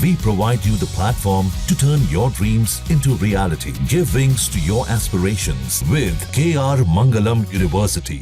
We provide you the platform to turn your dreams into reality. Give wings to your aspirations with KR Mangalam University.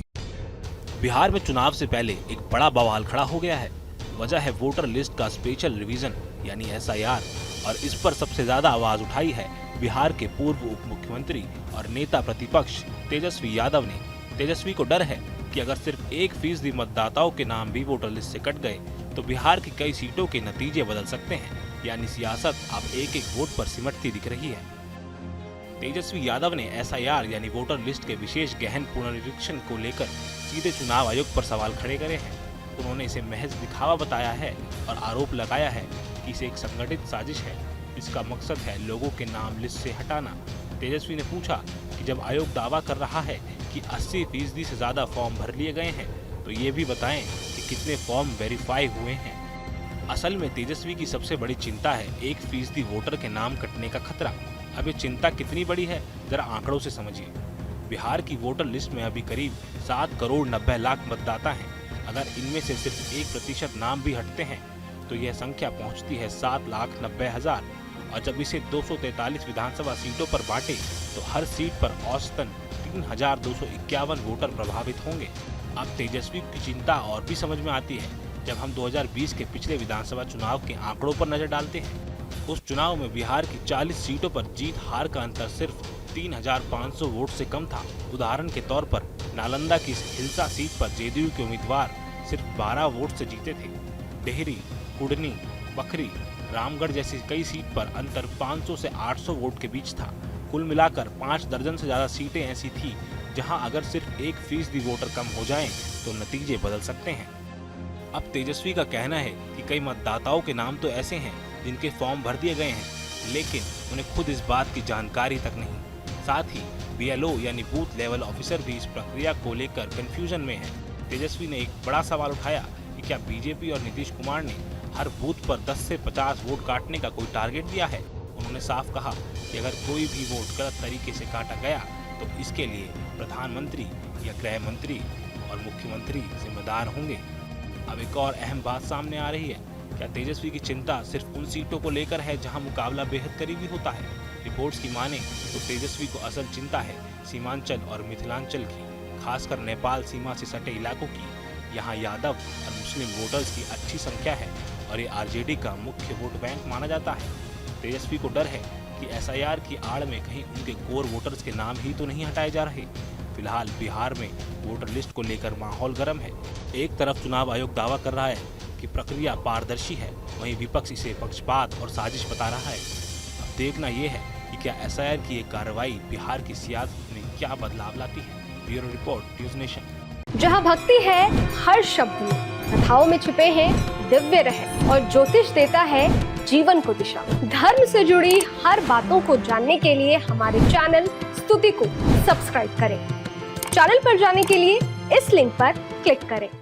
Bihar में चुनाव से पहले एक बड़ा बवाल खड़ा हो गया है। वजह है वोटर लिस्ट का स्पेशल रिवीजन यानी SIR, और इस पर सबसे ज्यादा आवाज उठाई है बिहार के पूर्व उप मुख्यमंत्री और नेता प्रतिपक्ष तेजस्वी यादव ने। तेजस्वी को डर है कि अगर सिर्फ 1% मतदाताओं के नाम भी वोटर लिस्ट से कट गए तो बिहार की कई सीटों के नतीजे बदल सकते हैं, यानी सियासत अब एक एक वोट पर सिमटती दिख रही है। तेजस्वी यादव ने SIR यानी वोटर लिस्ट के विशेष गहन पुनरीक्षण को लेकर सीधे चुनाव आयोग पर सवाल खड़े करे हैं। उन्होंने इसे महज दिखावा बताया है और आरोप लगाया है कि इसे एक संगठित साजिश है। इसका मकसद है लोगों के नाम लिस्ट से हटाना। तेजस्वी ने पूछा कि जब आयोग दावा कर रहा है कि 80% से ज्यादा फॉर्म भर लिए गए हैं तो ये भी बताएं कि कितने फॉर्म वेरीफाई हुए हैं। असल में तेजस्वी की सबसे बड़ी चिंता है 1% वोटर के नाम कटने का खतरा। अब ये चिंता कितनी बड़ी है जरा आंकड़ों से समझिए। बिहार की वोटर लिस्ट में अभी करीब 7 करोड़ 90 लाख मतदाता हैं। अगर इनमें से सिर्फ 1% नाम भी हटते हैं तो यह संख्या पहुंचती है 7,90,000, और जब इसे 243 विधानसभा सीटों पर बांटे तो हर सीट पर औसतन 3,251 वोटर प्रभावित होंगे। अब तेजस्वी की चिंता और भी समझ में आती है जब हम 2020 के पिछले विधानसभा चुनाव के आंकड़ों पर नजर डालते हैं। उस चुनाव में बिहार की 40 सीटों पर जीत हार का अंतर सिर्फ 3,500 वोट से कम था। उदाहरण के तौर पर नालंदा की हिलसा सीट पर JDU के उम्मीदवार सिर्फ 12 वोट से जीते थे। डेहरी, कुडनी, बखरी, रामगढ़ जैसी कई सीट पर अंतर 500 से 800 वोट के बीच था। कुल मिलाकर 5 दर्जन से ज्यादा सीटें ऐसी थी जहां अगर सिर्फ 1% वोटर कम हो जाएं तो नतीजे बदल सकते हैं। अब तेजस्वी का कहना है कि कई मतदाताओं के नाम तो ऐसे हैं जिनके फॉर्म भर दिए गए हैं, लेकिन उन्हें खुद इस बात की जानकारी तक नहीं। साथ ही BLO यानी बूथ लेवल ऑफिसर भी इस प्रक्रिया को लेकर कंफ्यूजन में है। तेजस्वी ने एक बड़ा सवाल उठाया कि क्या बीजेपी और नीतीश कुमार ने हर बूथ पर 10 से 50 वोट काटने का कोई टारगेट दिया है। उन्होंने साफ कहा कि अगर कोई भी वोट गलत तरीके से काटा गया तो इसके लिए प्रधानमंत्री या गृह मंत्री और मुख्यमंत्री जिम्मेदार होंगे। अब एक और अहम बात सामने आ रही है, क्या तेजस्वी की चिंता सिर्फ उन सीटों को लेकर है जहां मुकाबला बेहद करीबी होता है? रिपोर्ट्स की माने तो तेजस्वी को असल चिंता है सीमांचल और मिथिलांचल की, खासकर नेपाल सीमा से सटे इलाकों की। यहाँ यादव और मुस्लिम वोटर्स की अच्छी संख्या है और ये RJD का मुख्य वोट बैंक माना जाता है। तेजस्वी को डर है कि SIR की आड़ में कहीं उनके कोर वोटर्स के नाम ही तो नहीं हटाए जा रहे। फिलहाल बिहार में वोटर लिस्ट को लेकर माहौल गर्म है। एक तरफ चुनाव आयोग दावा कर रहा है कि प्रक्रिया पारदर्शी है, वहीं विपक्ष इसे पक्षपात और साजिश बता रहा है। अब देखना यह है कि क्या SIR की एक कार्रवाई बिहार की सियासत में क्या बदलाव लाती है। Bureau report, news nation. जहाँ भक्ति है हर शब्द में, कथाओं में छिपे हैं दिव्य रहस्य, और ज्योतिष देता है जीवन को दिशा। धर्म से जुड़ी हर बातों को जानने के लिए हमारे चैनल स्तुति को सब्सक्राइब करें। चैनल पर जाने के लिए इस लिंक पर क्लिक करें।